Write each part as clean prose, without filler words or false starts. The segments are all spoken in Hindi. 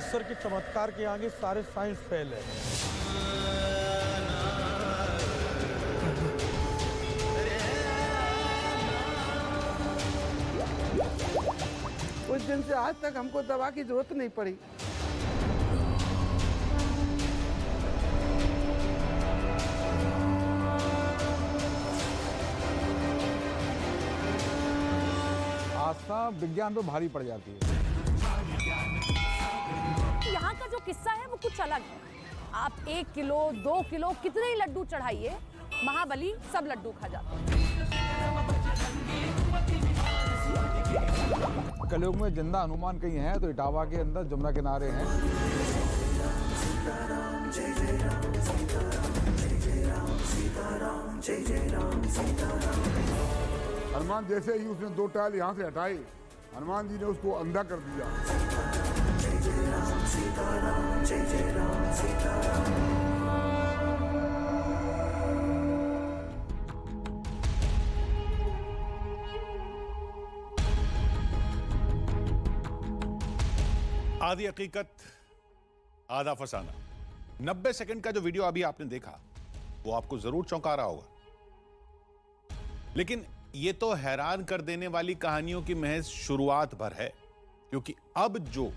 ईश्वर के चमत्कार के आगे सारे साइंस फेल है। उस दिन से आज तक हमको दवा की जरूरत नहीं पड़ी। आस्था विज्ञान पे भारी पड़ जाती है। यहाँ का जो किस्सा है वो कुछ अलग है। आप 1 किलो 2 किलो कितने ही लड्डू चढ़ाइए, महाबली सब लड्डू खा जाते हैं। कलयुग में जिंदा हनुमान कहीं है तो इटावा के अंदर जमुना किनारे हैं। हनुमान जैसे ही उसने 2 टाइल यहाँ से हटाए, हनुमान जी ने उसको अंधा कर दिया। आधी हकीकत आधा फसाना। 90 सेकंड का जो वीडियो अभी आपने देखा वो आपको जरूर चौंका रहा होगा, लेकिन ये तो हैरान कर देने वाली कहानियों की महज शुरुआत भर है, क्योंकि अब जो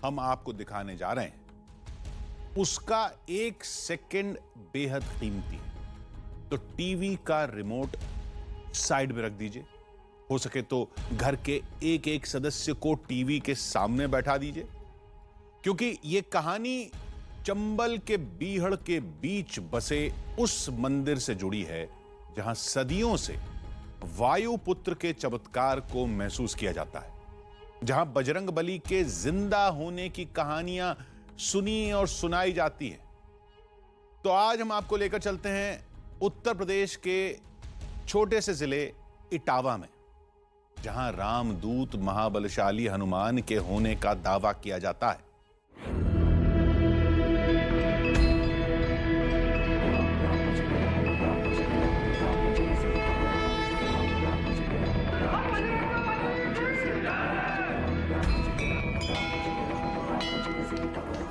हम आपको दिखाने जा रहे हैं उसका 1 सेकंड बेहद कीमती है। तो टीवी का रिमोट साइड में रख दीजिए, हो सके तो घर के एक एक सदस्य को टीवी के सामने बैठा दीजिए, क्योंकि यह कहानी चंबल के बीहड़ के बीच बसे उस मंदिर से जुड़ी है जहां सदियों से वायुपुत्र के चमत्कार को महसूस किया जाता है, जहां बजरंग बली के जिंदा होने की कहानियां सुनी और सुनाई जाती हैं। तो आज हम आपको लेकर चलते हैं उत्तर प्रदेश के छोटे से जिले इटावा में, जहां रामदूत महाबलशाली हनुमान के होने का दावा किया जाता है।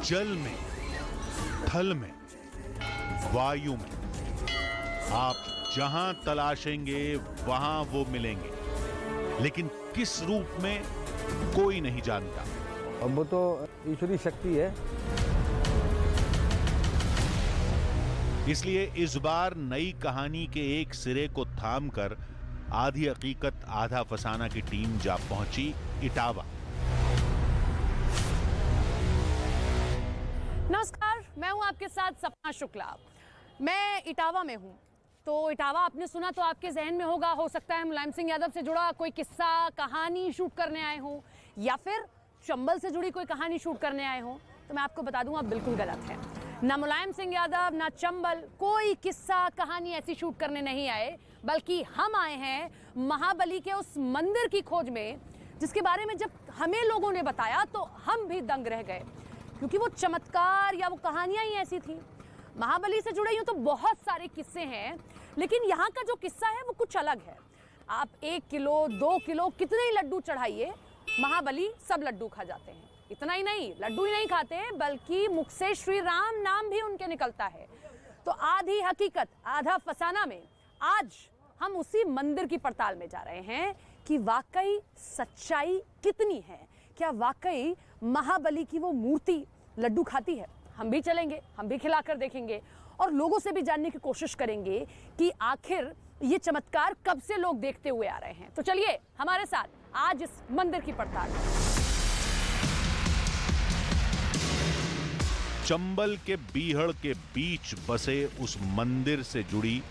जल में, थल में, वायु में, आप जहां तलाशेंगे वहां वो मिलेंगे, लेकिन किस रूप में कोई नहीं जानता। अब वो तो ईश्वरी शक्ति है। इसलिए इस बार नई कहानी के एक सिरे को थामकर आधी हकीकत आधा फसाना की टीम जा पहुंची इटावा। नमस्कार, मैं हूं आपके साथ सपना शुक्ला। मैं इटावा में हूं। तो इटावा आपने सुना तो आपके जहन में होगा, हो सकता है मुलायम सिंह यादव से जुड़ा कोई किस्सा कहानी शूट करने आए हों, या फिर चंबल से जुड़ी कोई कहानी शूट करने आए हों। तो मैं आपको बता दूं, आप बिल्कुल गलत हैं। ना मुलायम सिंह यादव ना चंबल कोई किस्सा कहानी ऐसी शूट करने नहीं आए, बल्कि हम आए हैं महाबली के उस मंदिर की खोज में, जिसके बारे में जब हमें लोगों ने बताया तो हम भी दंग रह गए, क्योंकि वो चमत्कार या वो कहानियां ही ऐसी थी। महाबली से जुड़े यूं तो बहुत सारे किस्से हैं, लेकिन यहाँ का जो किस्सा है वो कुछ अलग है। आप 1 किलो 2 किलो कितने ही लड्डू चढ़ाइए, महाबली सब लड्डू खा जाते हैं। इतना ही नहीं, लड्डू ही नहीं खाते, बल्कि मुख से श्री राम नाम भी उनके निकलता है। तो आधी हकीकत आधा फसाना में आज हम उसी मंदिर की पड़ताल में जा रहे हैं कि वाकई सच्चाई कितनी है। क्या वाकई महाबली की वो मूर्ति लड्डू खाती है? हम भी चलेंगे, हम भी खिलाकर देखेंगे और लोगों से भी जानने की कोशिश करेंगे कि आखिर ये चमत्कार कब से लोग देखते हुए आ रहे हैं। तो चलिए हमारे साथ आज इस मंदिर की पड़ताल। चंबल के बीहड़ के बीच बसे उस मंदिर से जुड़ी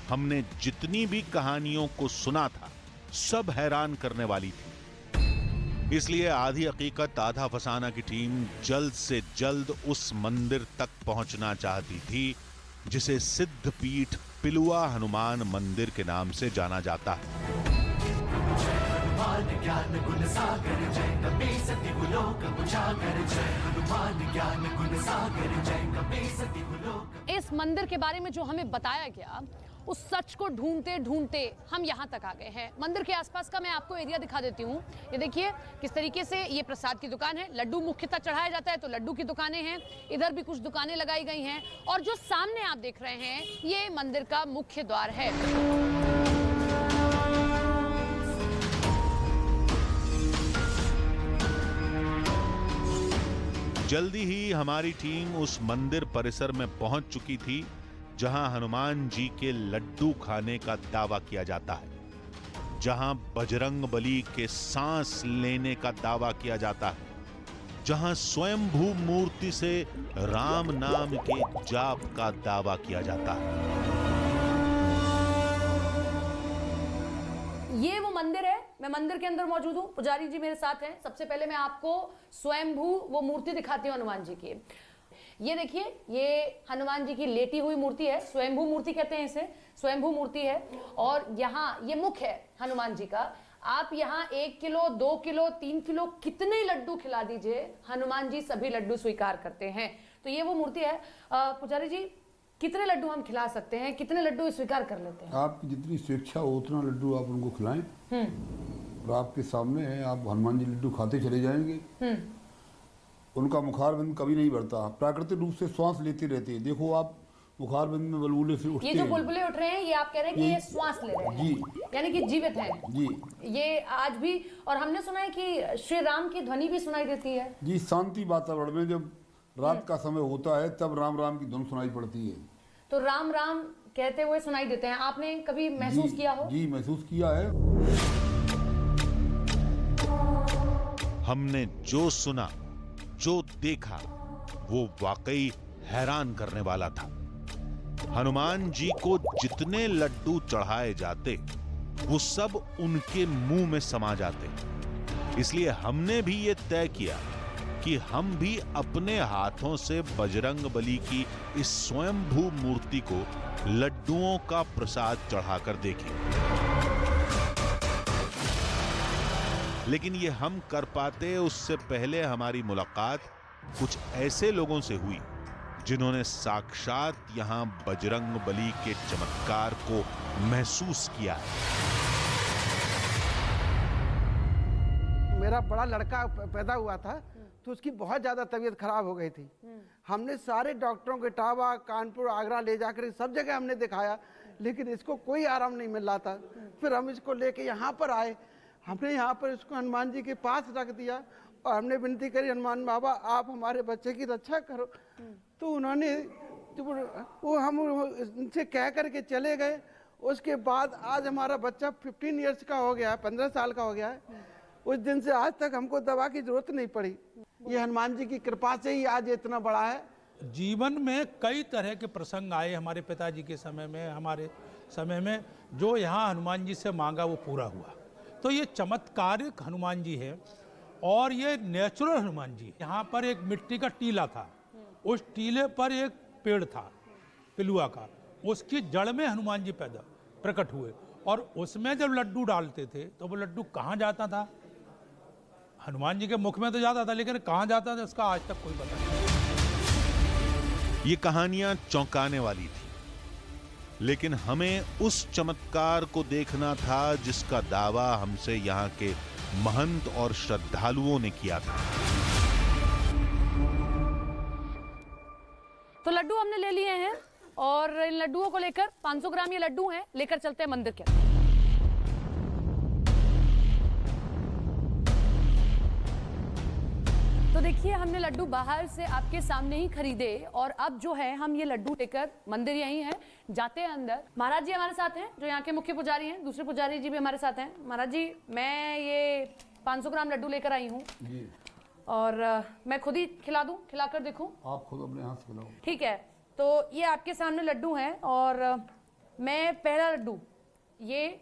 हमने जितनी भी कहानियों को सुना था, सब हैरान करने वाली थी। इसलिए आधी हकीकत आधा फसाना की टीम जल्द से जल्द उस मंदिर तक पहुंचना चाहती थी, जिसे सिद्धपीठ पिलुआ हनुमान मंदिर के नाम से जाना जाता है। इस मंदिर के बारे में जो हमें बताया गया उस सच को ढूंढते ढूंढते हम यहाँ तक आ गए हैं। मंदिर के आसपास का मैं आपको एरिया दिखा देती हूँ। ये देखिए किस तरीके से ये प्रसाद की दुकान है। लड्डू मुख्यतः चढ़ाया जाता है तो लड्डू की दुकानें हैं। इधर भी कुछ दुकानें लगाई गई हैं और जो सामने आप देख रहे हैं ये मंदिर का मुख्य द्वार है। जल्दी ही हमारी टीम उस मंदिर परिसर में पहुंच चुकी थी जहां हनुमान जी के लड्डू खाने का दावा किया जाता है, जहां बजरंग बली के सांस लेने का दावा किया जाता है, जहां स्वयंभू मूर्ति से राम नाम के जाप का दावा किया जाता है। ये वो मंदिर है। मैं मंदिर के अंदर मौजूद हूँ, पुजारी जी मेरे साथ हैं। सबसे पहले मैं आपको स्वयंभू वो मूर्ति दिखाती हूँ हनुमान जी की। ये देखिए, ये हनुमान जी की लेटी हुई मूर्ति है। स्वयंभू मूर्ति कहते हैं इसे, स्वयंभू मूर्ति है। और यहाँ ये मुख है हनुमान जी का। आप यहाँ 1 किलो 2 किलो 3 किलो कितने लड्डू खिला दीजिए, हनुमान जी सभी लड्डू स्वीकार करते हैं। तो ये वो मूर्ति है। पुजारी जी, कितने लड्डू हम खिला सकते हैं, कितने लड्डू स्वीकार कर लेते हैं? आपकी जितनी स्वेच्छा हो उतना लड्डू आप उनको खिलाएं। और आपके सामने है, आप हनुमान जी लड्डू खाते चले जाएंगे। उनका मुखारबिंद कभी नहीं बढ़ता, प्राकृतिक रूप से श्वास लेते रहते हैं। देखो आप मुखारबिंद में बुलबुले से उठते ये जो बुलबुले उठ रहे हैं, ये आप कह रहे हैं कि ये श्वास ले रहे हैं जी, यानी कि जीवित हैं जी। ये आज भी। और हमने सुना है कि श्री राम की ध्वनि भी सुनाई देती है जी। शांति वातावरण में जब रात का समय होता है तब राम राम की धुन सुनाई पड़ती है। तो राम राम कहते हुए सुनाई देते हैं। आपने कभी महसूस किया हो? जी, महसूस किया है। हमने जो सुना, जो देखा, वो वाकई हैरान करने वाला था। हनुमान जी को जितने लड्डू चढ़ाए जाते वो सब उनके मुंह में समा जाते। इसलिए हमने भी ये तय किया कि हम भी अपने हाथों से बजरंग बली की इस स्वयंभू मूर्ति को लड्डुओं का प्रसाद चढ़ाकर देखें। लेकिन ये हम कर पाते उससे पहले हमारी मुलाकात कुछ ऐसे लोगों से हुई जिन्होंने साक्षात यहां बजरंग बली के चमत्कार को महसूस किया है। मेरा बड़ा लड़का पैदा हुआ था तो उसकी बहुत ज़्यादा तबीयत खराब हो गई थी। हमने सारे डॉक्टरों के इटावा, कानपुर, आगरा ले जाकर सब जगह हमने दिखाया, लेकिन इसको कोई आराम नहीं मिल रहा था। फिर हम इसको लेके यहाँ पर आए। हमने यहाँ पर इसको हनुमान जी के पास रख दिया और हमने विनती करी, हनुमान बाबा आप हमारे बच्चे की रक्षा करो। तो उन्होंने वो हम उनसे कह करके चले गए। उसके बाद आज हमारा बच्चा 15 ईयर्स का हो गया है, 15 साल का हो गया है। उस दिन से आज तक हमको दवा की जरूरत नहीं पड़ी। ये हनुमान जी की कृपा से ही आज इतना बड़ा है। जीवन में कई तरह के प्रसंग आए हमारे पिताजी के समय में, हमारे समय में, जो यहाँ हनुमान जी से मांगा वो पूरा हुआ। तो ये चमत्कारिक हनुमान जी है और ये नेचुरल हनुमान जी। यहाँ पर एक मिट्टी का टीला था, उस टीले पर एक पेड़ था पिलुआ का, उसकी जड़ में हनुमान जी प्रकट हुए और उसमें जब लड्डू डालते थे तो वो लड्डू कहाँ जाता था? हनुमान जी के मुख में तो जाता था, लेकिन कहाँ जाता था इसका आज तक कोई पता नहीं। ये कहानियां चौंकाने वाली थी, लेकिन हमें उस चमत्कार को देखना था जिसका दावा हमसे यहाँ के महंत और श्रद्धालुओं ने किया था। तो लड्डू हमने ले लिए हैं और इन लड्डुओं को लेकर 500 ग्राम ये लड्डू हैं, लेकर चलते हैं मंदिर के अंदर। तो देखिए, हमने लड्डू बाहर से आपके सामने ही खरीदे और अब जो है हम ये लड्डू लेकर, मंदिर यही है, जाते हैं अंदर। महाराज जी हमारे साथ हैं जो यहाँ के मुख्य पुजारी हैं, दूसरे पुजारी जी भी हमारे साथ हैं। महाराज जी, मैं ये 500 ग्राम लड्डू लेकर आई हूँ और मैं खुद ही खिला दूँ, खिलाकर देखूँ? आप खुद अपने हाथ से खिलाओ। ठीक है, तो ये आपके सामने लड्डू हैं और मैं पहला लड्डू, ये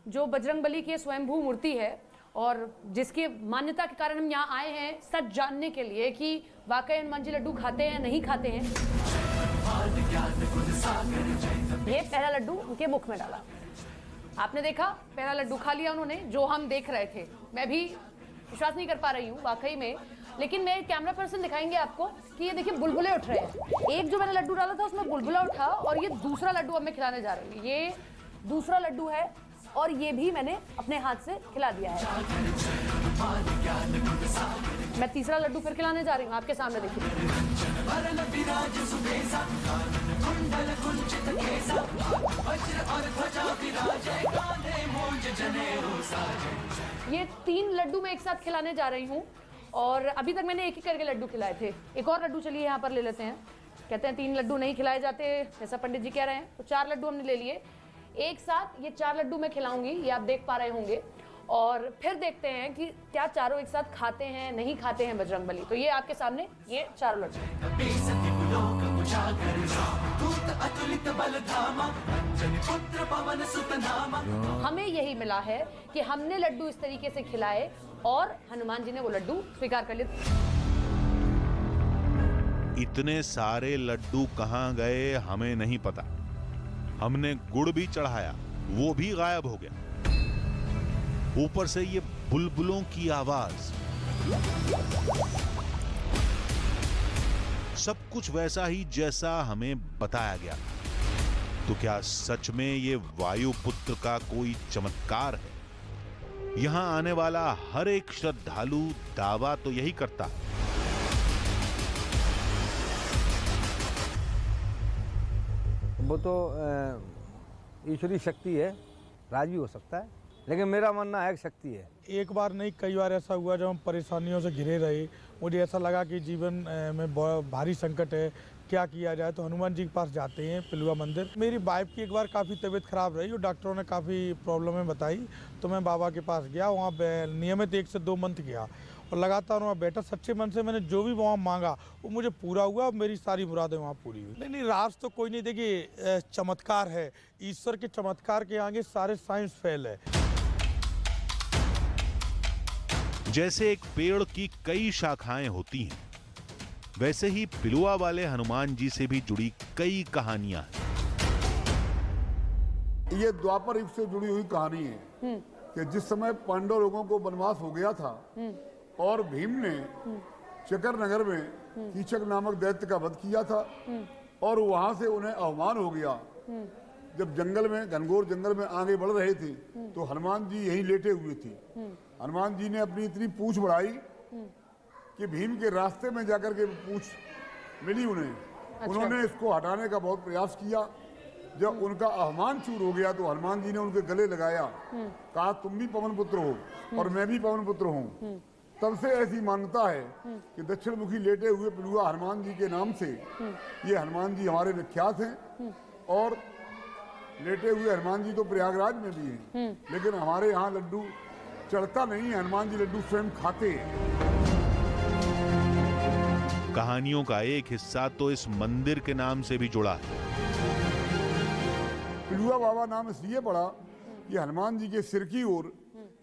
जो बजरंगबली की स्वयंभू मूर्ति है और जिसकी मान्यता के कारण हम यहाँ आए हैं सच जानने के लिए कि वाकई हनुमान जी लड्डू खाते हैं नहीं खाते हैं। ये पहला लड्डू उनके मुख में डाला, आपने देखा, पहला लड्डू खा लिया उन्होंने, जो हम देख रहे थे। मैं भी विश्वास नहीं कर पा रही हूँ वाकई में लेकिन मेरे कैमरा पर्सन दिखाएंगे आपको कि ये देखिए बुलबुले उठ रहे हैं। एक जो मैंने लड्डू डाला था उसमें बुलबुला उठा और ये दूसरा लड्डू अब मैं खिलाने जा रही हूँ। ये दूसरा लड्डू है और ये भी मैंने अपने हाथ से खिला दिया है। मैं तीसरा लड्डू फिर खिलाने जा रही हूँ, आपके सामने देखिए। ये 3 लड्डू मैं एक साथ खिलाने जा रही हूँ और अभी तक मैंने एक ही करके लड्डू खिलाए थे। एक और लड्डू चलिए यहाँ पर ले लेते हैं। कहते हैं 3 लड्डू नहीं खिलाए जाते, ऐसा पंडित जी कह रहे हैं, तो 4 लड्डू हमने ले लिए। एक साथ ये 4 लड्डू मैं खिलाऊंगी, ये आप देख पा रहे होंगे, और फिर देखते हैं कि क्या चारों एक साथ खाते हैं नहीं खाते हैं बजरंगबली। तो ये आपके सामने ये 4 लड्डू। हमें यही मिला है कि हमने लड्डू इस तरीके से खिलाए और हनुमान जी ने वो लड्डू स्वीकार कर लिए। इतने सारे लड्डू कहां गए हमें नहीं पता। हमने गुड़ भी चढ़ाया, वो भी गायब हो गया। ऊपर से ये बुलबुलों की आवाज, सब कुछ वैसा ही जैसा हमें बताया गया। तो क्या सच में ये वायुपुत्र का कोई चमत्कार है? यहां आने वाला हर एक श्रद्धालु दावा तो यही करता है। वो तो ईश्वरीय शक्ति है, राज भी हो सकता है, लेकिन मेरा मानना है शक्ति है। एक बार नहीं कई बार ऐसा हुआ जब हम परेशानियों से घिरे रहे, मुझे ऐसा लगा कि जीवन में बहुत भारी संकट है, क्या किया जाए। तो हनुमान जी के पास जाते हैं, पिलुआ मंदिर। मेरी वाइफ की एक बार काफ़ी तबीयत खराब रही और डॉक्टरों ने काफ़ी प्रॉब्लमें बताई, तो मैं बाबा के पास गया। वहाँ नियमित 1 से 2 मंथ गया और लगातार वहाँ बैठा। सच्चे मन से मैंने जो भी वहाँ मांगा वो मुझे पूरा हुआ, मेरी सारी मुरादें वहाँ पूरी हुई। नहीं, राज तो कोई नहीं। देखिए, चमत्कार है, ईश्वर के चमत्कार के आगे सारे साइंस फेल है। जैसे एक पेड़ की कई शाखाएं होती हैं, वैसे ही पिलुआ वाले हनुमान जी से भी जुड़ी कई कहानियां हैं। ये द्वापर युग से जुड़ी हुई कहानी है कि जिस समय पांडव लोगों को वनवास हो गया था और भीम ने चकर नगर में कीचक नामक दैत्य का वध किया था और वहां से उन्हें अवमान हो गया। जब जंगल में, घनघोर जंगल में आगे बढ़ रहे थे तो हनुमान जी यहीं लेटे हुए थे। हनुमान जी ने अपनी इतनी पूंछ बढ़ाई कि भीम के रास्ते में जाकर के पूंछ मिली उन्हें। अच्छा। उन्होंने इसको हटाने का बहुत प्रयास किया। जब उनका अवमान चूर हो गया तो हनुमान जी ने उनके गले लगाया, कहा तुम भी पवन पुत्र हो और मैं भी पवन पुत्र हूँ। तब से ऐसी मान्यता है कि दक्षिण मुखी लेटे हुए पिलुआ हनुमान जी के नाम से ये हनुमान जी हमारे विख्यात हैं। और लेटे हुए हनुमान जी तो प्रयागराज में भी हैं, लेकिन हमारे यहाँ लड्डू चढ़ता नहीं है, हनुमान जी लड्डू स्वयं खाते हैं। कहानियों का एक हिस्सा तो इस मंदिर के नाम से भी जुड़ा है। पिलुआ बाबा नाम इसलिए पड़ा कि हनुमान जी के सिर की ओर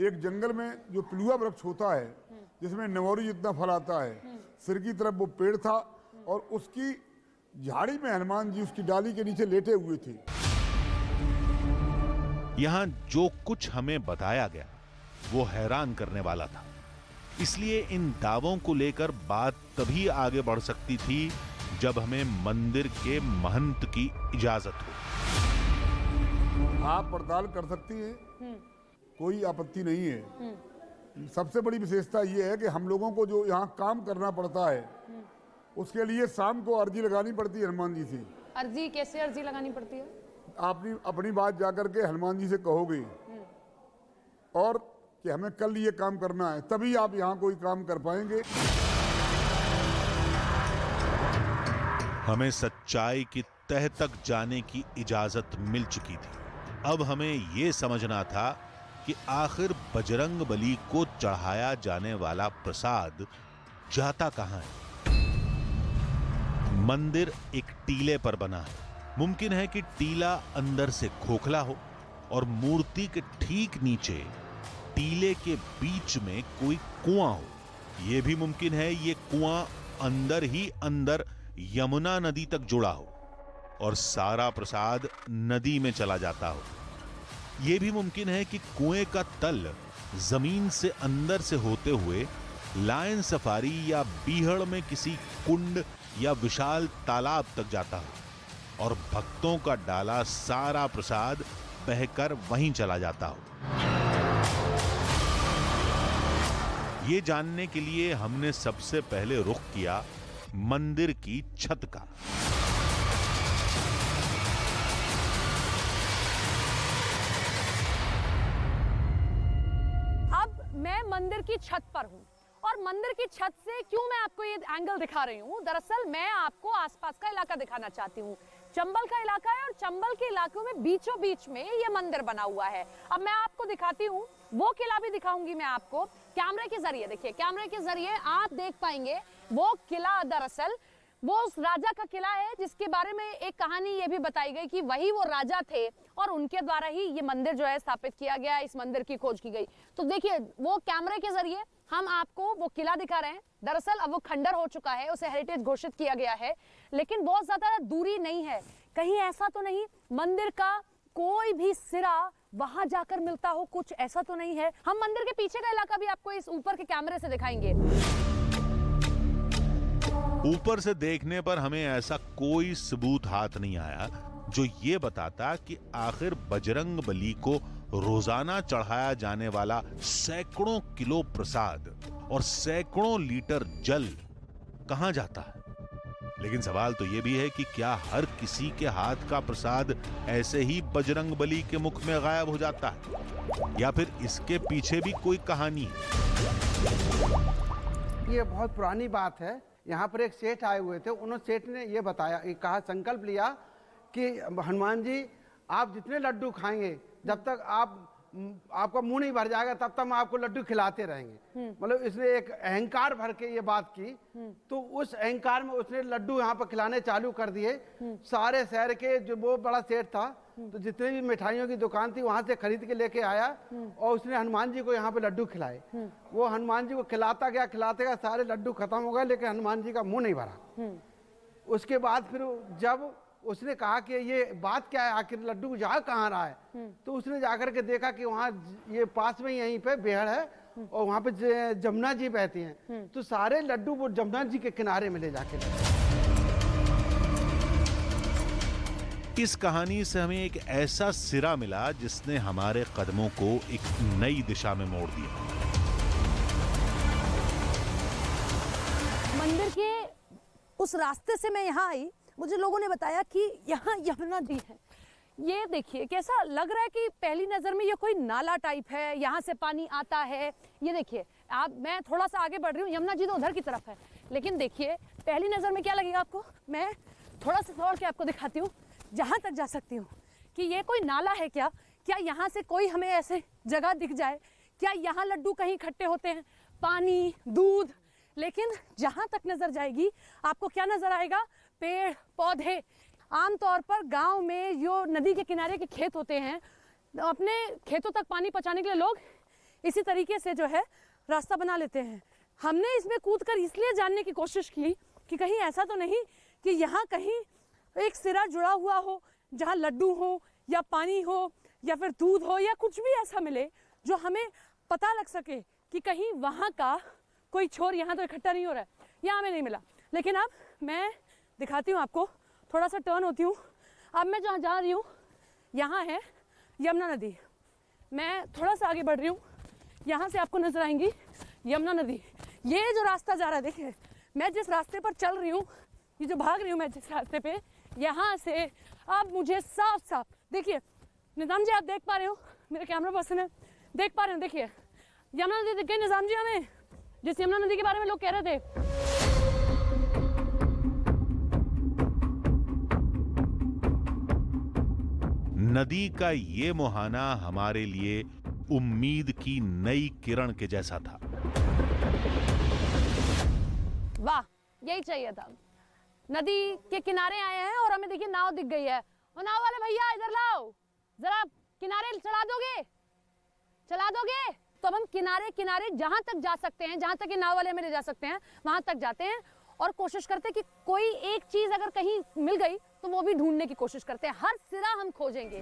एक जंगल में जो पिलुआ वृक्ष होता है जिसमें नमोरी जितना फल आता है, सिर की तरफ वो पेड़ था और उसकी झाड़ी में हनुमान जी उसकी डाली के नीचे लेटे हुए थे। यहां जो कुछ हमें बताया गया वो हैरान करने वाला था। इसलिए इन दावों को लेकर बात तभी आगे बढ़ सकती थी जब हमें मंदिर के महंत की इजाजत हो। आप पड़ताल कर सकती हैं, कोई आपत्ति नहीं है। सबसे बड़ी विशेषता यह है कि हम लोगों को जो यहाँ काम करना पड़ता है उसके लिए शाम को अर्जी लगानी पड़ती है हनुमान जी से। अर्जी कैसे अर्जी लगानी पड़ती है? आप अपनी बात जाकर के हनुमान जी से कहोगे और कि हमें कल ये काम करना है, तभी आप यहाँ कोई काम कर पाएंगे। हमें सच्चाई की तह तक जाने की इजाजत मिल चुकी थी। अब हमें ये समझना था कि आखिर बजरंग बली को चढ़ाया जाने वाला प्रसाद जाता कहां है। मंदिर एक टीले पर बना है। मुमकिन है कि टीला अंदर से खोखला हो और मूर्ति के ठीक नीचे टीले के बीच में कोई कुआं हो। यह भी मुमकिन है ये कुआं अंदर ही अंदर यमुना नदी तक जुड़ा हो और सारा प्रसाद नदी में चला जाता हो। यह भी मुमकिन है कि कुएं का तल जमीन से अंदर से होते हुए लायन सफारी या बीहड़ में किसी कुंड या विशाल तालाब तक जाता हो और भक्तों का डाला सारा प्रसाद बहकर वहीं चला जाता हो। ये जानने के लिए हमने सबसे पहले रुख किया मंदिर की छत का। अब मैं मंदिर की छत पर हूं और मंदिर की छत से क्यों मैं आपको ये एंगल दिखा रही हूँ, दरअसल मैं आपको आसपास का इलाका दिखाना चाहती हूँ। चंबल का इलाका है और चंबल के इलाकों में बीचों बीच में ये मंदिर बना हुआ है। अब मैं आपको दिखाती हूँ, वो किला भी दिखाऊंगी मैं आपको कैमरे के जरिए। देखिए कैमरे के जरिए आप देख पाएंगे वो किला दरअसल वो उस राजा का किला है जिसके बारे में एक कहानी ये भी बताई गई कि वही वो राजा थे और उनके द्वारा ही ये मंदिर जो है स्थापित किया गया, इस मंदिर की खोज की गई। तो देखिए वो कैमरे के जरिए हम आपको वो किला दिखा रहे हैं। दरअसल अब वो खंडर हो चुका है, उसे हेरिटेज घोषित किया गया है, लेकिन बहुत ज्यादा दूरी नहीं है। कहीं ऐसा तो नहीं मंदिर का कोई भी सिरा वहां जाकर मिलता हो, कुछ ऐसा तो नहीं है। हम मंदिर के पीछे का इलाका भी आपको इस ऊपर के कैमरे से दिखाएंगे। ऊपर से देखने पर हमें ऐसा कोई सबूत हाथ नहीं आया जो ये बताता कि आखिर बजरंग बली को रोजाना चढ़ाया जाने वाला सैकड़ों किलो प्रसाद और सैकड़ों लीटर जल कहां जाता है। लेकिन सवाल तो यह भी है कि क्या हर किसी के हाथ का प्रसाद ऐसे ही बजरंग बली के मुख में गायब हो जाता है या फिर इसके पीछे भी कोई कहानी है। ये बहुत पुरानी बात है। यहाँ पर एक सेठ आए हुए थे, उन्होंने सेठ ने ये बताया, ये कहा, संकल्प लिया कि हनुमान जी आप जितने लड्डू खाएंगे जब तक आपका मुंह नहीं भर जाएगा तब तक हम आपको लड्डू खिलाते रहेंगे। मतलब इसने एक अहंकार भर के ये बात की। तो उस अहंकार में उसने लड्डू यहाँ पर खिलाने चालू कर दिए। सारे शहर के जो वो बड़ा सेठ था, तो जितने भी मिठाइयों की दुकान थी वहां से खरीद के लेके आया और उसने हनुमान जी को यहाँ पे लड्डू खिलाए। वो हनुमान जी को खिलाता गया, सारे लड्डू खत्म हो गए, लेकिन हनुमान जी का मुंह नहीं भरा। उसके बाद फिर जब उसने कहा कि ये बात क्या है, आखिर लड्डू जा कहाँ रहा है, तो उसने जाकर के देखा कि वहाँ ये पास में यहीं पे बेहड़ है और वहाँ पे जमुना जी बहती हैं। तो सारे लड्डू वो जमुना जी के किनारे में ले जाके। इस कहानी से हमें एक ऐसा सिरा मिला जिसने हमारे कदमों को एक नई दिशा में मोड़ दिया। मंदिर के उस रास्ते से मैं यहाँ आई, मुझे लोगों ने बताया कि यहाँ यमुना नदी है। ये देखिए कैसा लग रहा है कि पहली नज़र में ये कोई नाला टाइप है, यहाँ से पानी आता है। ये देखिए आप, मैं थोड़ा सा आगे बढ़ रही हूँ, यमुना जी तो उधर की तरफ है, लेकिन देखिए पहली नज़र में क्या लगेगा आपको, मैं थोड़ा सा दौड़ के आपको दिखाती हूँ जहाँ तक जा सकती हूँ कि ये कोई नाला है क्या, क्या यहाँ से कोई हमें ऐसे जगह दिख जाए, क्या यहाँ लड्डू कहीं इकट्ठे होते हैं, पानी, दूध। लेकिन जहाँ तक नज़र जाएगी आपको क्या नज़र आएगा, पेड़ पौधे। आमतौर पर गांव में जो नदी के किनारे के खेत होते हैं, अपने खेतों तक पानी पहुँचाने के लिए लोग इसी तरीके से जो है रास्ता बना लेते हैं। हमने इसमें कूदकर इसलिए जानने की कोशिश की कि कहीं ऐसा तो नहीं कि यहाँ कहीं एक सिरा जुड़ा हुआ हो जहाँ लड्डू हो या पानी हो या फिर दूध हो या कुछ भी ऐसा मिले जो हमें पता लग सके कि कहीं वहाँ का कोई छोर यहाँ तो इकट्ठा नहीं हो रहा है। यहाँ हमें नहीं मिला। लेकिन अब मैं दिखाती हूँ आपको, थोड़ा सा टर्न होती हूँ। अब मैं जहाँ जा रही हूँ यहाँ है यमुना नदी। मैं थोड़ा सा आगे बढ़ रही हूँ, यहाँ से आपको नजर आएंगी यमुना नदी। ये जो रास्ता जा रहा है, देखिए मैं जिस रास्ते पर चल रही हूँ, ये जो भाग रही हूँ मैं जिस रास्ते पे, यहाँ से अब मुझे साफ साफ देखिए, निजाम जी आप देख पा रहे हो, मेरे कैमरा पर्सन है, देख पा रहे हो, देखिए यमुना नदी दिख गई निजाम जी हमें, जिस यमुना नदी के बारे में लोग कह रहे थे। नदी का ये मुहाना हमारे लिए उम्मीद की नई किरण के जैसा था। वाह, यही चाहिए था। नदी के किनारे आए हैं और हमें देखिए नाव दिख गई है। और नाव वाले भैया इधर लाओ, जरा किनारे चला दोगे, चला दोगे? तो अब हम किनारे किनारे जहां तक जा सकते हैं, जहां तक ये नाव वाले हमें ले जा सकते हैं, वहां तक जाते हैं और कोशिश करते हैं कि कोई एक चीज अगर कहीं मिल गई तो वो भी ढूंढने की कोशिश करते हैं। हर सिरा हम खोजेंगे।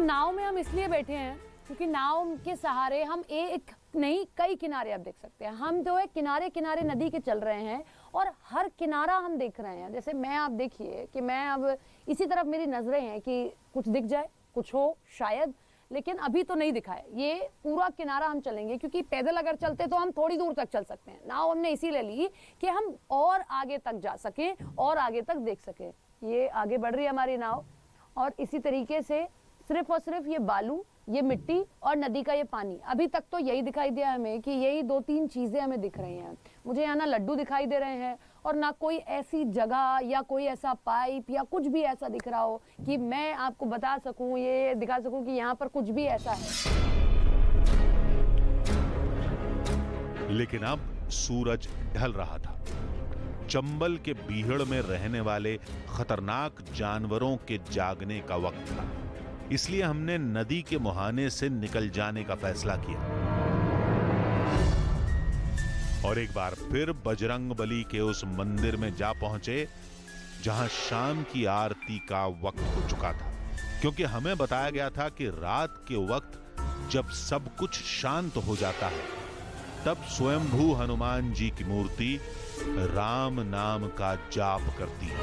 नाव में हम इसलिए बैठे हैं क्योंकि नाव के सहारे हम एक नहीं कई किनारे आप देख सकते हैं। हम जो है किनारे किनारे नदी के चल रहे हैं और हर किनारा हम देख रहे हैं। जैसे मैं, आप देखिए कि मैं अब इसी तरफ मेरी नजरें हैं कि कुछ दिख जाए, कुछ हो शायद, लेकिन अभी तो नहीं दिखा है। ये पूरा किनारा हम चलेंगे क्योंकि पैदल अगर चलते तो हम थोड़ी दूर तक चल सकते हैं। नाव हमने इसीलिए ली कि हम और आगे तक जा सकें और आगे तक देख सकें। ये आगे बढ़ रही है हमारी नाव और इसी तरीके से सिर्फ और सिर्फ ये बालू, ये मिट्टी और नदी का ये पानी, अभी तक तो यही दिखाई दिया हमें कि यही 2-3 चीजें हमें दिख रही हैं। मुझे यहाँ ना लड्डू दिखाई दे रहे हैं और ना कोई ऐसी जगह या कोई ऐसा पाइप या कुछ भी ऐसा दिख रहा हो कि मैं आपको बता सकूं, ये दिखा सकूं कि यहाँ पर कुछ भी ऐसा है। लेकिन अब सूरज ढल रहा था। चंबल के बीहड़ में रहने वाले खतरनाक जानवरों के जागने का वक्त था। इसलिए हमने नदी के मुहाने से निकल जाने का फैसला किया और एक बार फिर बजरंगबली के उस मंदिर में जा पहुंचे जहां शाम की आरती का वक्त हो चुका था। क्योंकि हमें बताया गया था कि रात के वक्त जब सब कुछ शांत हो जाता है तब स्वयंभू हनुमान जी की मूर्ति राम नाम का जाप करती है।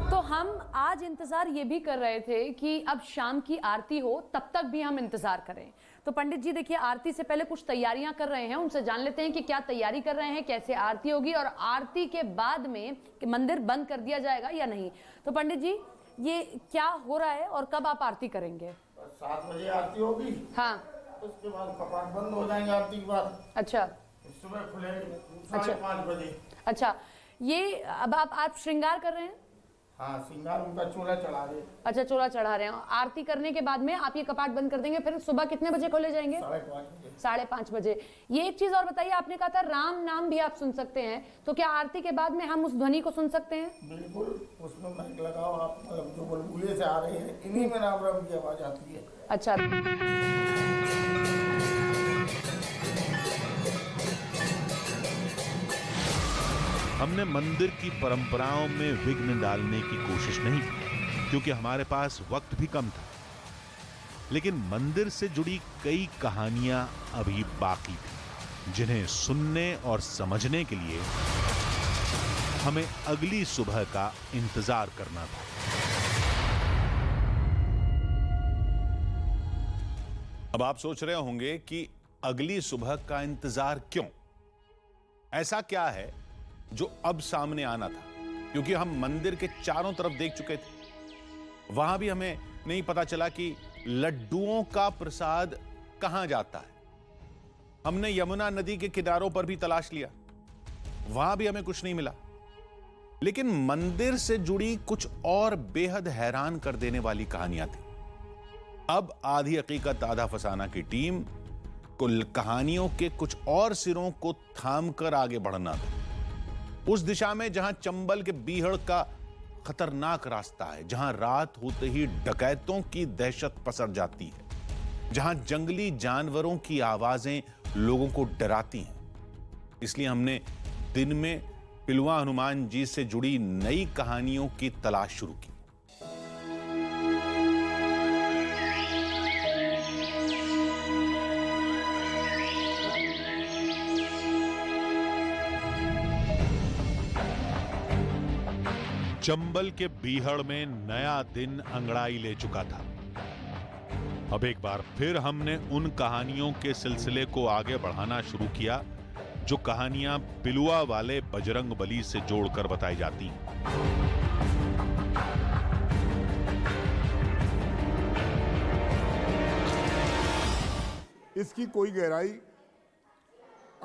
तो हम आज इंतजार ये भी कर रहे थे कि अब शाम की आरती हो, तब तक भी हम इंतजार करें। तो पंडित जी देखिए आरती से पहले कुछ तैयारियां कर रहे हैं, उनसे जान लेते हैं कि क्या तैयारी कर रहे हैं, कैसे आरती होगी और आरती के बाद में मंदिर बंद कर दिया जाएगा या नहीं। तो पंडित जी ये क्या हो रहा है और कब आप आरती करेंगे? 7 बजे आरती होगी। हाँ, उसके बाद कपाट बंद हो जाएंगे आरती के बाद। अच्छा, सुबह खुलेंगे 5:30 बजे। अच्छा, ये अब आप श्रृंगार कर रहे हैं? हाँ, श्रृंगार उनका चोला चढ़ा रहे। अच्छा, चोला चढ़ा रहे हैं। आरती करने के बाद में आप ये कपाट बंद कर देंगे, फिर सुबह कितने बजे खोले जाएंगे? 5:30 बजे। ये एक चीज और बताइए, आपने कहा था राम नाम भी आप सुन सकते हैं, तो क्या आरती के बाद में हम उस ध्वनि को सुन सकते हैं? बिल्कुल, उसमें माइक लगाओ आप, मतलब जो बुलबुले से आ रही है इन्हीं में राम राम की आवाज आती है। अच्छा, हमने मंदिर की परंपराओं में विघ्न डालने की कोशिश नहीं की क्योंकि हमारे पास वक्त भी कम था। लेकिन मंदिर से जुड़ी कई कहानियां अभी बाकी थी जिन्हें सुनने और समझने के लिए हमें अगली सुबह का इंतजार करना था। अब आप सोच रहे होंगे कि अगली सुबह का इंतजार क्यों? ऐसा क्या है जो अब सामने आना था? क्योंकि हम मंदिर के चारों तरफ देख चुके थे। वहां भी हमें नहीं पता चला कि लड्डुओं का प्रसाद कहां जाता है। हमने यमुना नदी के किनारों पर भी तलाश लिया, वहां भी हमें कुछ नहीं मिला। लेकिन मंदिर से जुड़ी कुछ और बेहद हैरान कर देने वाली कहानियां थी। अब आधी हकीकत आधा फसाना की टीम को कहानियों के कुछ और सिरों को थामकर आगे बढ़ना था, उस दिशा में जहां चंबल के बीहड़ का खतरनाक रास्ता है, जहां रात होते ही डकैतों की दहशत पसर जाती है, जहां जंगली जानवरों की आवाजें लोगों को डराती हैं। इसलिए हमने दिन में पिलुआ हनुमान जी से जुड़ी नई कहानियों की तलाश शुरू की। चंबल के बीहड़ में नया दिन अंगड़ाई ले चुका था। अब एक बार फिर हमने उन कहानियों के सिलसिले को आगे बढ़ाना शुरू किया जो कहानियां पिलुआ वाले बजरंगबली से जोड़कर बताई जाती हैं। इसकी कोई गहराई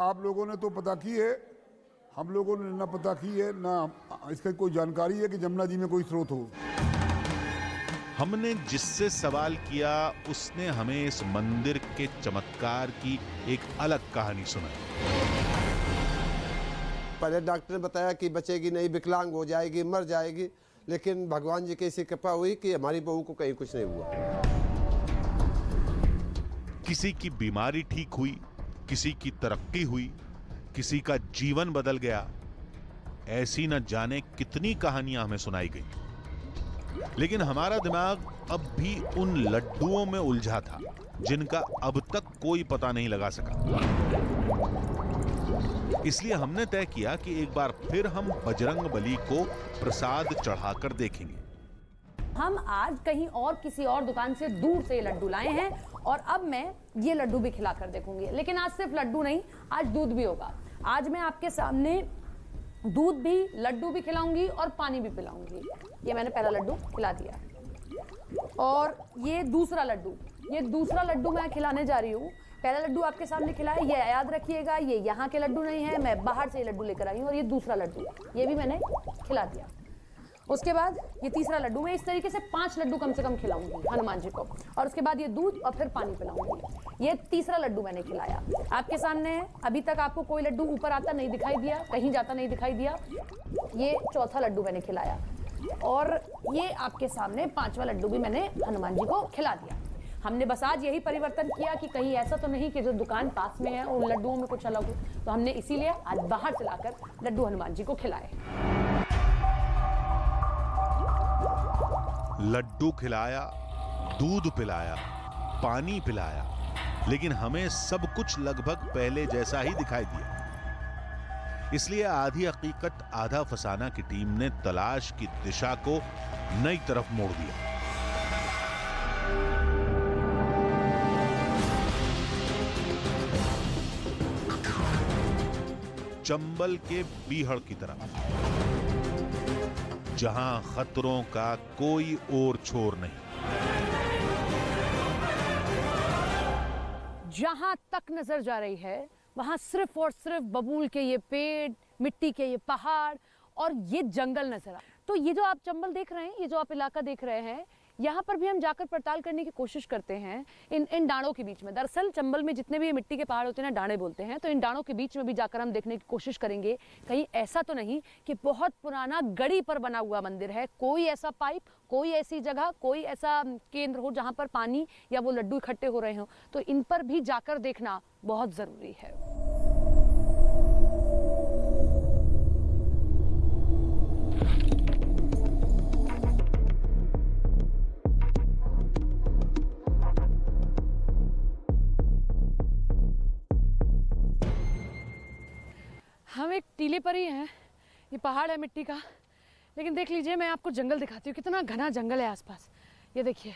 आप लोगों ने तो पता की है, हम लोगों ने ना पता की है, ना इसका कोई जानकारी है कि जमुना जी में कोई स्रोत हो। हमने जिससे सवाल किया उसने हमें इस मंदिर के चमत्कार की एक अलग कहानी सुनाई। पहले डॉक्टर ने बताया कि बचेगी नहीं, विकलांग हो जाएगी, मर जाएगी, लेकिन भगवान जी की ऐसी कृपा हुई कि हमारी बहू को कहीं कुछ नहीं हुआ। किसी की बीमारी ठीक हुई, किसी की तरक्की हुई, किसी का जीवन बदल गया। ऐसी न जाने कितनी कहानियां हमें सुनाई गई। लेकिन हमारा दिमाग अब भी उन लड्डुओं में उलझा था जिनका अब तक कोई पता नहीं लगा सका। इसलिए हमने तय किया कि एक बार फिर हम बजरंग बली को प्रसाद चढ़ाकर देखेंगे। हम आज कहीं और किसी और दुकान से दूर से ये लड्डू लाए हैं और अब मैं ये लड्डू भी खिलाकर देखूंगी। लेकिन आज सिर्फ लड्डू नहीं, आज दूध भी होगा। आज मैं आपके सामने दूध भी, लड्डू भी खिलाऊंगी और पानी भी पिलाऊंगी। ये मैंने पहला लड्डू खिला दिया और ये दूसरा लड्डू मैं खिलाने जा रही हूँ। पहला लड्डू आपके सामने खिलाया, ये याद रखिएगा, ये यहाँ के लड्डू नहीं है, मैं बाहर से ये लड्डू लेकर आई हूँ। और ये दूसरा लड्डू, ये भी मैंने खिला दिया। उसके बाद ये तीसरा लड्डू, मैं इस तरीके से 5 लड्डू कम से कम खिलाऊंगी हनुमान जी को। और उसके बाद ये दूध और फिर पानी पिलाऊंगी। ये तीसरा लड्डू मैंने खिलाया, आपके सामने है। अभी तक आपको कोई लड्डू ऊपर आता नहीं दिखाई दिया, कहीं जाता नहीं दिखाई दिया। ये चौथा लड्डू मैंने खिलाया और ये आपके सामने 5वां लड्डू भी मैंने हनुमान जी को खिला दिया। हमने बस आज यही परिवर्तन किया कि कहीं ऐसा तो नहीं कि जो दुकान पास में है उन लड्डुओं में कुछ अलग हो, तो हमने इसीलिए आज बाहर से लाकर लड्डू हनुमान जी को खिलाए। लड्डू खिलाया, दूध पिलाया, पानी पिलाया, लेकिन हमें सब कुछ लगभग पहले जैसा ही दिखाई दिया। इसलिए आधी हकीकत आधा फसाना की टीम ने तलाश की दिशा को नई तरफ मोड़ दिया। चंबल के बीहड़ की तरफ, जहां खतरों का कोई और छोर नहीं, जहां तक नजर जा रही है वहां सिर्फ और सिर्फ बबूल के ये पेड़, मिट्टी के ये पहाड़ और ये जंगल नजर आ। तो ये जो आप चंबल देख रहे हैं, ये जो आप इलाका देख रहे हैं, यहाँ पर भी हम जाकर पड़ताल करने की कोशिश करते हैं इन डाँड़ों के बीच में। दरअसल चंबल में जितने भी ये मिट्टी के पहाड़ होते हैं ना, डाँड़े बोलते हैं, तो इन डाँड़ों के बीच में भी जाकर हम देखने की कोशिश करेंगे कहीं ऐसा तो नहीं कि बहुत पुराना गड़ी पर बना हुआ मंदिर है, कोई ऐसा पाइप, कोई ऐसी जगह, कोई ऐसा केंद्र हो जहाँ पर पानी या वो लड्डू इकट्ठे हो रहे हो। तो इन पर भी जाकर देखना बहुत ज़रूरी है। हम एक टीले पर ही हैं, ये पहाड़ है मिट्टी का, लेकिन देख लीजिए मैं आपको जंगल दिखाती हूँ, कितना घना जंगल है आसपास। ये देखिए,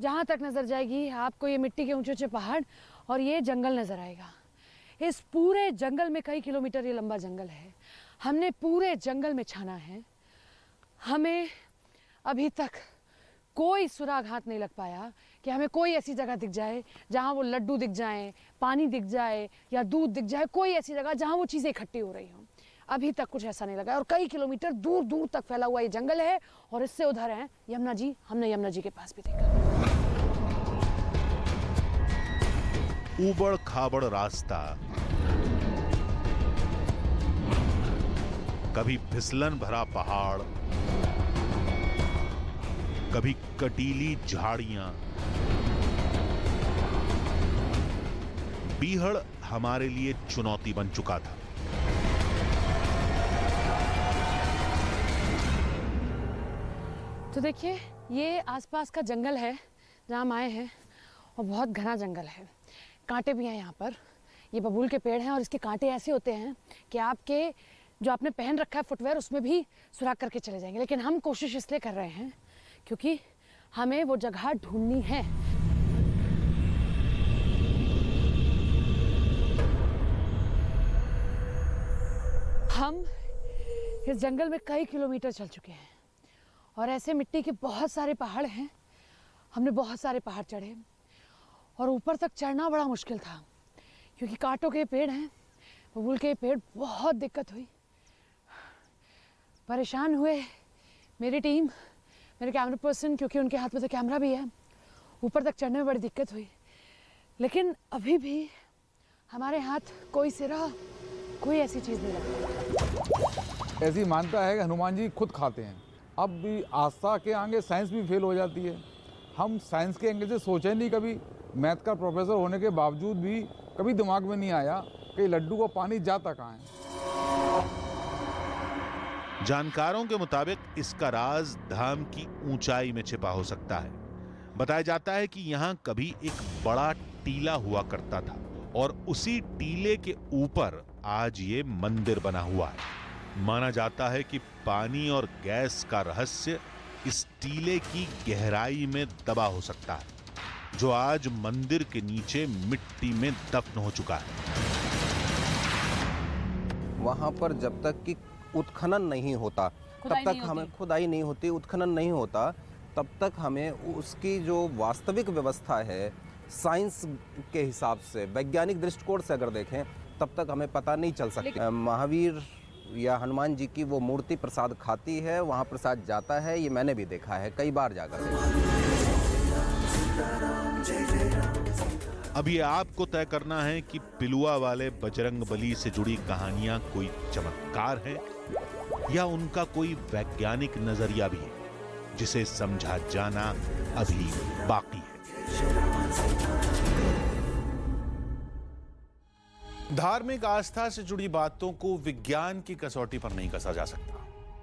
जहाँ तक नज़र जाएगी आपको ये मिट्टी के ऊंचे ऊंचे पहाड़ और ये जंगल नज़र आएगा। इस पूरे जंगल में कई किलोमीटर ये लंबा जंगल है। हमने पूरे जंगल में छाना है, हमें अभी तक कोई सुराग हाथ नहीं लग पाया कि हमें कोई ऐसी जगह दिख जाए जहाँ वो लड्डू दिख जाएं, पानी दिख जाए या दूध दिख जाए, कोई ऐसी जगह जहाँ वो चीज़ें इकट्ठी हो रही हों। अभी तक कुछ ऐसा नहीं लगा और कई किलोमीटर दूर दूर तक फैला हुआ ये जंगल है। और इससे उधर है यमुना जी, हमने यमुना जी के पास भी देखा। ऊबड़ खाबड़ रास्ता, कभी फिसलन भरा पहाड़, कभी कटीली झाड़ियां। बीहड़ हमारे लिए चुनौती बन चुका था। तो देखिए, ये आसपास का जंगल है जहाँ हम आए हैं और बहुत घना जंगल है। कांटे भी हैं यहाँ पर, ये बबूल के पेड़ हैं और इसके कांटे ऐसे होते हैं कि आपके जो आपने पहन रखा है फुटवेयर उसमें भी सुराख करके चले जाएंगे। लेकिन हम कोशिश इसलिए कर रहे हैं क्योंकि हमें वो जगह ढूंढनी है। हम इस जंगल में कई किलोमीटर चल चुके हैं और ऐसे मिट्टी के बहुत सारे पहाड़ हैं। हमने बहुत सारे पहाड़ चढ़े और ऊपर तक चढ़ना बड़ा मुश्किल था क्योंकि कांटों के पेड़ हैं, बबूल के पेड़। बहुत दिक्कत हुई, परेशान हुए मेरी टीम, मेरे कैमरा पर्सन, क्योंकि उनके हाथ में तो कैमरा भी है। ऊपर तक चढ़ने में बड़ी दिक्कत हुई, लेकिन अभी भी हमारे हाथ कोई सिरा, कोई ऐसी चीज़ नहीं लगी। ऐसी मानता है कि हनुमान जी खुद खाते हैं। अब भी आस्था के आगे साइंस भी फेल हो जाती है। हम साइंस के एंगल से सोचे नहीं कभी। मैथ का प्रोफेसर होने के बावजूद भी कभी दिमाग में नहीं आया कि लड्डू को पानी जाता कहाँ है। जानकारों के मुताबिक इसका राज धाम की ऊंचाई में छिपा हो सकता है। बताया जाता है कि यहां कभी एक बड़ा टीला हुआ करता था और उसी टीले के ऊपर आज ये मंदिर बना हुआ है। माना जाता है कि पानी और गैस का रहस्य इस टीले की गहराई में दबा हो सकता है, जो आज मंदिर के नीचे मिट्टी में दफन हो चुका है। वहाँ पर जब तक कि उत्खनन नहीं होता तब तक हमें खुदाई नहीं होती, उत्खनन नहीं होता तब तक हमें उसकी जो वास्तविक व्यवस्था है साइंस के हिसाब से, वैज्ञानिक दृष्टिकोण से अगर देखें तब तक हमें पता नहीं चल सकता। महावीर या हनुमान जी की वो मूर्ति प्रसाद खाती है, वहाँ प्रसाद जाता है, ये मैंने भी देखा है कई बार जाकर। अब ये आपको तय करना है कि पिलुआ वाले बजरंग बली से जुड़ी कहानियां कोई चमत्कार है या उनका कोई वैज्ञानिक नजरिया भी है, जिसे समझा जाना अभी बाकी है। धार्मिक आस्था से जुड़ी बातों को विज्ञान की कसौटी पर नहीं कसा जा सकता,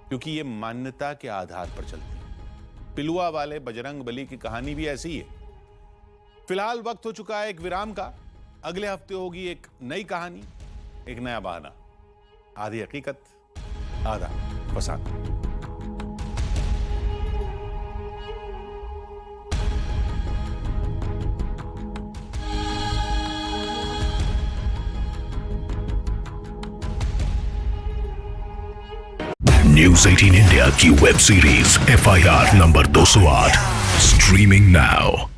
क्योंकि ये मान्यता के आधार पर चलती है। पिलुआ वाले बजरंग बली की कहानी भी ऐसी ही है। फिलहाल वक्त हो चुका है एक विराम का। अगले हफ्ते होगी एक नई कहानी, एक नया बहाना। आधी हकीकत, आधा फसाद। न्यूज़ 18 इंडिया की web series FIR number 208 streaming now.